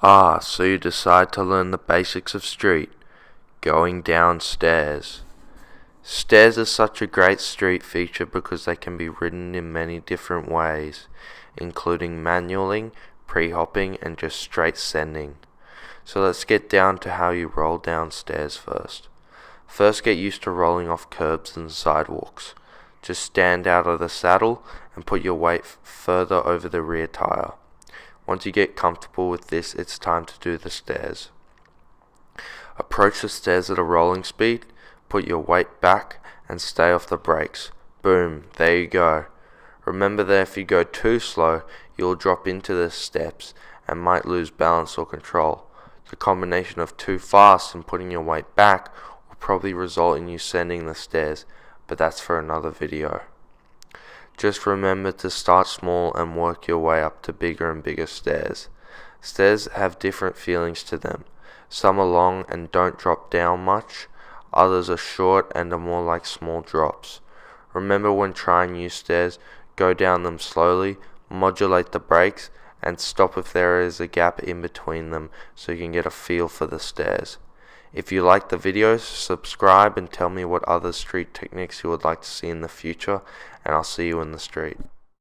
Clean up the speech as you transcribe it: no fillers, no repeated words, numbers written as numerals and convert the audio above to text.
So you decide to learn the basics of street, going downstairs. Stairs are such a great street feature because they can be ridden in many different ways, including manually, pre-hopping, and just straight sending. So let's get down to how you roll downstairs first. First, get used to rolling off curbs and sidewalks. Just stand out of the saddle and put your weight further over the rear tire. Once you get comfortable with this, it's time to do the stairs. Approach the stairs at a rolling speed, put your weight back and stay off the brakes. Boom, there you go. Remember that if you go too slow, you'll drop into the steps and might lose balance or control. The combination of too fast and putting your weight back will probably result in you sending the stairs, but that's for another video. Just remember to start small and work your way up to bigger and bigger stairs. Stairs have different feelings to them. Some are long and don't drop down much. Others are short and are more like small drops. Remember, when trying new stairs, go down them slowly, modulate the brakes, and stop if there is a gap in between them so you can get a feel for the stairs. If you like the video, subscribe and tell me what other street techniques you would like to see in the future, and I'll see you in the street.